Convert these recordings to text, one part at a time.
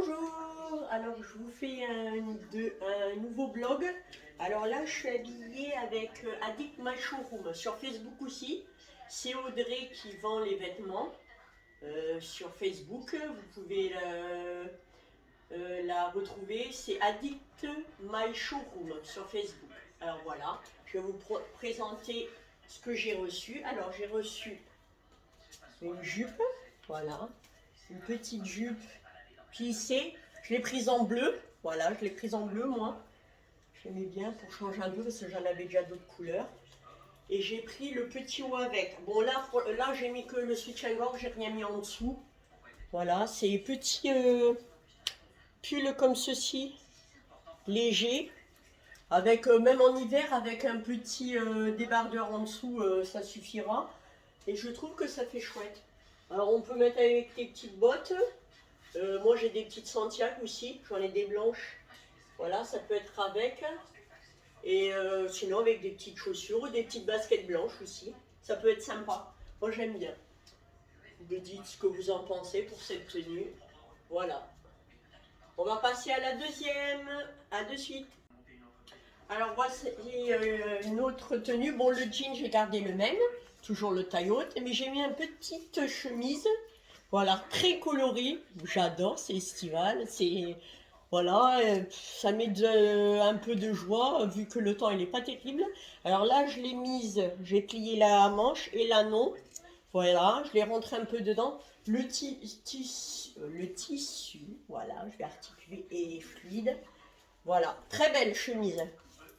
Bonjour, alors je vous fais un nouveau blog. Alors là je suis habillée avec Addict My Showroom sur Facebook aussi. C'est Audrey qui vend les vêtements sur Facebook. Vous pouvez la retrouver. C'est Addict My Showroom sur Facebook. Alors voilà, je vais vous présenter ce que j'ai reçu. Alors j'ai reçu une jupe, voilà, une petite jupe plissée. Je l'ai prise en bleu, voilà, je l'ai prise en bleu moi. J'aimais bien pour changer un peu parce que j'en avais déjà d'autres couleurs. Et j'ai pris le petit haut avec. Bon là j'ai mis que le soutien-gorge, j'ai rien mis en dessous. Voilà, c'est petit pull comme ceci, léger. Avec même en hiver, avec un petit débardeur en dessous, ça suffira. Et je trouve que ça fait chouette. Alors on peut mettre avec des petites bottes. Moi j'ai des petites Santiago aussi, j'en ai des blanches. Voilà, ça peut être avec. Et sinon avec des petites chaussures ou des petites baskets blanches aussi. Ça peut être sympa. Moi j'aime bien. Vous me dites ce que vous en pensez pour cette tenue. Voilà. On va passer à la deuxième. À de suite. Alors voici une autre tenue. Bon, le jean j'ai gardé le même. Toujours le taille haute. Mais j'ai mis une petite chemise. Voilà, très colorée. J'adore, c'est estival. C'est... Voilà, ça met un peu de joie vu que le temps il n'est pas terrible. Alors là, je l'ai mise, j'ai plié la manche et l'anneau. Voilà, je l'ai rentré un peu dedans. Le tissu, voilà, je vais articuler et fluide. Voilà, très belle chemise.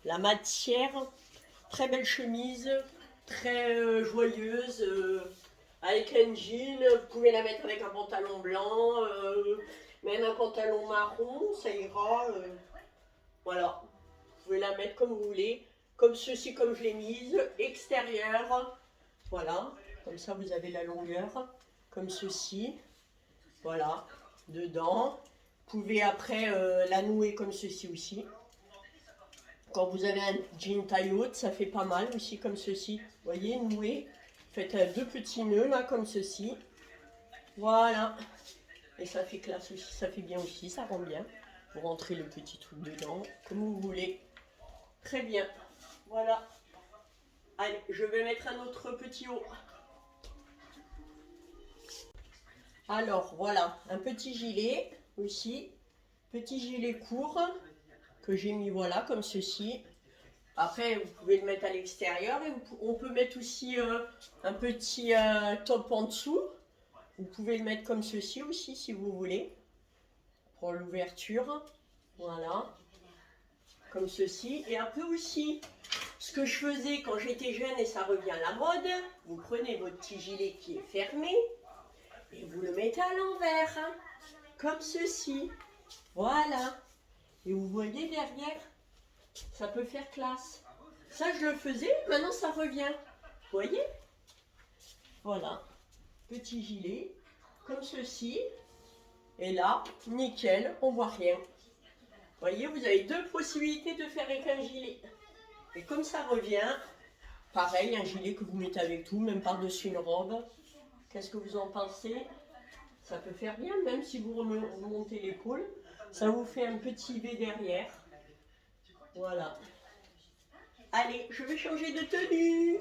La matière, très belle chemise, très joyeuse. Avec un jean, vous pouvez la mettre avec un pantalon blanc. Même un pantalon marron, ça ira. Voilà, vous pouvez la mettre comme vous voulez. Comme ceci, comme je l'ai mise. Extérieur, voilà. Comme ça, vous avez la longueur. Comme ceci. Voilà, dedans. Vous pouvez après la nouer comme ceci aussi. Quand vous avez un jean taille haute, ça fait pas mal aussi comme ceci. Vous voyez, noué. Faites deux petits nœuds là, comme ceci. Voilà. Et ça fait classe aussi, ça fait bien aussi, ça rend bien. Vous rentrez le petit truc dedans, comme vous voulez. Très bien. Voilà. Allez, je vais mettre un autre petit haut. Alors, voilà, un petit gilet aussi. Petit gilet court que j'ai mis, voilà, comme ceci. Après, vous pouvez le mettre à l'extérieur. Et on peut mettre aussi un petit top en dessous. Vous pouvez le mettre comme ceci aussi, si vous voulez. Pour l'ouverture, voilà, comme ceci. Et après aussi, ce que je faisais quand j'étais jeune et ça revient à la mode, vous prenez votre petit gilet qui est fermé et vous le mettez à l'envers, hein, comme ceci, voilà. Et vous voyez derrière, ça peut faire classe. Ça je le faisais, maintenant ça revient, vous voyez. Voilà, petit gilet, comme ceci. Et là, nickel, on voit rien. Vous voyez, vous avez deux possibilités de faire avec un gilet. Et comme ça revient, pareil, un gilet que vous mettez avec tout, même par-dessus une robe. Qu'est-ce que vous en pensez? Ça peut faire bien, même si vous remontez l'épaule. Ça vous fait un petit V derrière. Voilà. Allez, je vais changer de tenue.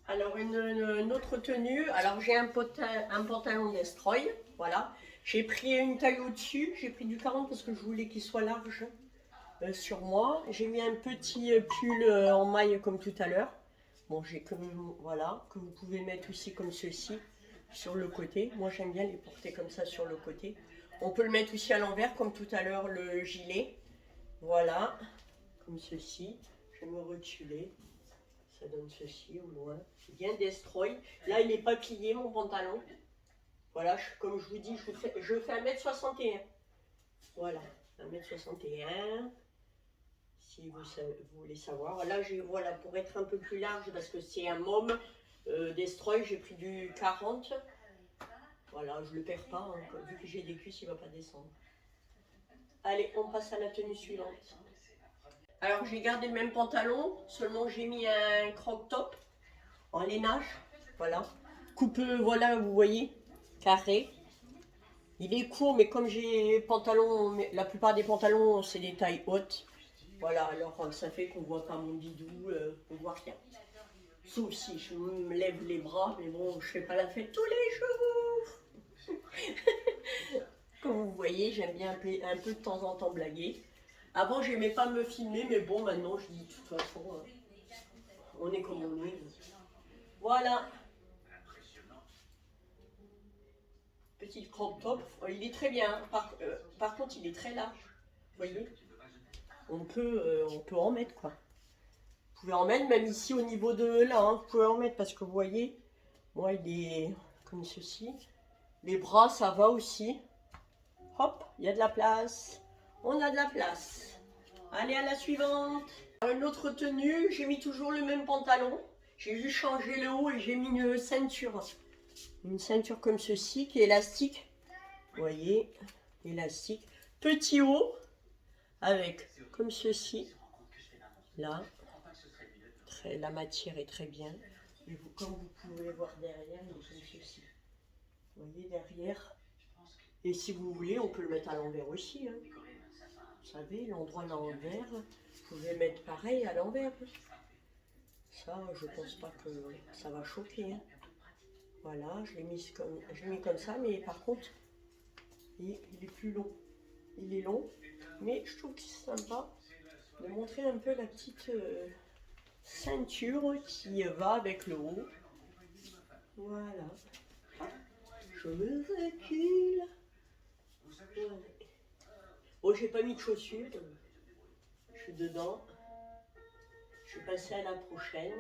Alors, une autre tenue. Alors, j'ai un pantalon Destroy. Voilà. J'ai pris une taille au-dessus. J'ai pris du 40 parce que je voulais qu'il soit large sur moi. J'ai mis un petit pull en maille comme tout à l'heure. Bon, j'ai que, voilà, que vous pouvez mettre aussi comme ceci sur le côté. Moi, j'aime bien les porter comme ça sur le côté. On peut le mettre aussi à l'envers comme tout à l'heure le gilet. Voilà, comme ceci. Je vais me reculer. Ça donne ceci au loin. Bien Destroy. Là, il n'est pas plié mon pantalon. Voilà, comme je vous dis, je fais 1m61. Voilà, 1m61. Si vous voulez savoir. Là, voilà, pour être un peu plus large, parce que c'est un môme Destroy, j'ai pris du 40. Voilà, je ne le perds pas, hein, vu que j'ai des cuisses, il ne va pas descendre. Allez, on passe à la tenue suivante. Alors, j'ai gardé le même pantalon, seulement j'ai mis un crop top en lainage. Voilà. Coupe, voilà, vous voyez, carré. Il est court, mais comme j'ai pantalon, la plupart des pantalons, c'est des tailles hautes. Voilà, alors ça fait qu'on voit pas mon bidou, on voit rien. Sauf si je me lève les bras, mais bon, je fais pas la fête tous les jours. Comme vous voyez, j'aime bien un peu de temps en temps blaguer. Avant, j'aimais pas me filmer, mais bon, maintenant, je dis de toute façon, on est comme on est. Voilà. Petit crop top. Oh, il est très bien. Par contre, il est très large. Vous voyez, on peut en mettre, quoi. Vous pouvez en mettre, même ici, au niveau de là, hein, vous pouvez en mettre, parce que vous voyez, moi, il est comme ceci. Les bras, ça va aussi. Hop, il y a de la place. On a de la place. Allez, à la suivante. Une autre tenue, j'ai mis toujours le même pantalon. J'ai juste changé le haut et j'ai mis une ceinture. Une ceinture comme ceci, qui est élastique. Vous voyez, élastique. Petit haut, avec comme ceci. Là, la matière est très bien. Et vous, comme vous pouvez voir derrière, il est comme ceci. Vous voyez, derrière. Et si vous voulez, on peut le mettre à l'envers aussi. Hein. Vous savez, l'endroit à l'envers, vous pouvez mettre pareil à l'envers. Ça, je pense pas que ça va choquer. Hein. Voilà, je l'ai mis comme ça, mais par contre, il est plus long. Il est long, mais je trouve que c'est sympa de montrer un peu la petite ceinture qui va avec le haut. Voilà. Je me recule. Voilà. Oh, j'ai pas mis de chaussures. Je suis dedans. Je vais passer à la prochaine.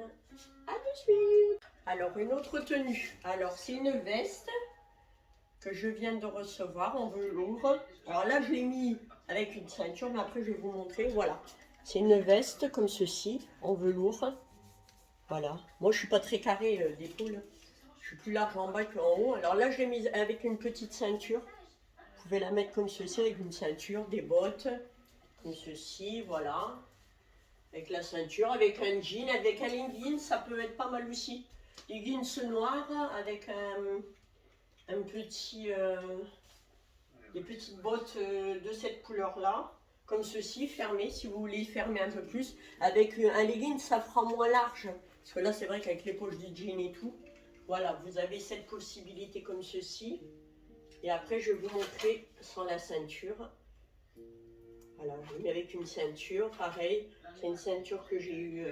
À de suite. Alors, une autre tenue. Alors, c'est une veste que je viens de recevoir en velours. Alors là, je l'ai mis avec une ceinture, mais après, je vais vous montrer. Voilà. C'est une veste comme ceci, en velours. Voilà. Moi, je suis pas très carré d'épaule. Je suis plus large en bas qu'en haut. Alors là, je l'ai mise avec une petite ceinture. Vous pouvez la mettre comme ceci, avec une ceinture, des bottes, comme ceci, voilà. Avec la ceinture, avec un jean, avec un legging, ça peut être pas mal aussi. Leggings noirs avec un petit, des petites bottes de cette couleur-là, comme ceci, fermées, si vous voulez fermer un peu plus. Avec un legging, ça fera moins large. Parce que là, c'est vrai qu'avec les poches du jean et tout, voilà, vous avez cette possibilité comme ceci. Et après, je vais vous montrer sans la ceinture. Voilà, je mets avec une ceinture, pareil. C'est une ceinture que j'ai eue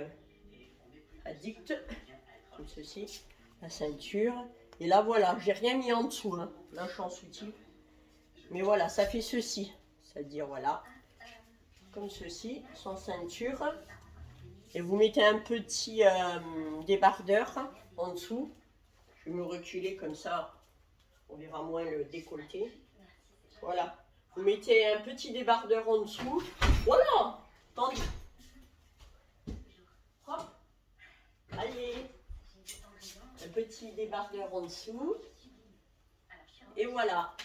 Addict, comme ceci, la ceinture. Et là, voilà, j'ai rien mis en dessous, hein. Là, je suis en soutif. Mais voilà, ça fait ceci. C'est-à-dire, voilà, comme ceci, sans ceinture. Et vous mettez un petit débardeur en dessous. Je vais me reculer comme ça, on verra moins le décolleté. Voilà. Vous mettez un petit débardeur en dessous. Voilà. Attendez. Hop. Allez. Un petit débardeur en dessous. Et voilà.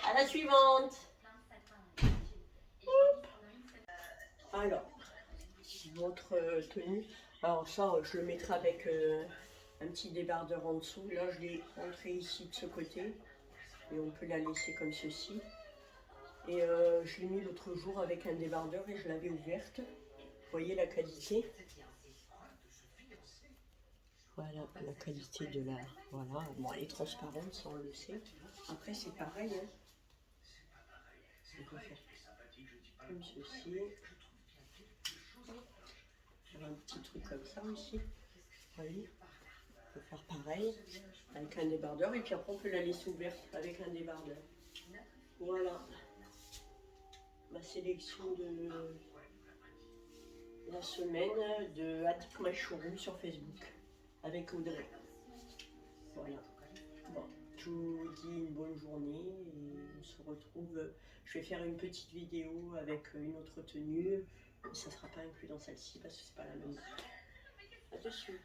À la suivante. Hop. Alors, votre tenue. Alors ça, je le mettrai avec un petit débardeur en dessous. Là, je l'ai rentré ici de ce côté. Et on peut la laisser comme ceci. Et je l'ai mis l'autre jour avec un débardeur et je l'avais ouverte. Vous voyez la qualité. Voilà la qualité de la... Voilà, bon, elle est transparente, ça on le sait. Après c'est pareil, hein. On peut faire comme ceci. Faire un petit truc comme ça aussi. Vous voyez, on peut faire pareil avec un débardeur et puis après on peut la laisser ouverte avec un débardeur. Voilà ma sélection de la semaine de Attic My Showroom sur Facebook avec Audrey. Voilà. Bon, je vous dis une bonne journée et on se retrouve. Je vais faire une petite vidéo avec une autre tenue. Ça ne sera pas inclus dans celle-ci parce que c'est pas la même. A de suite.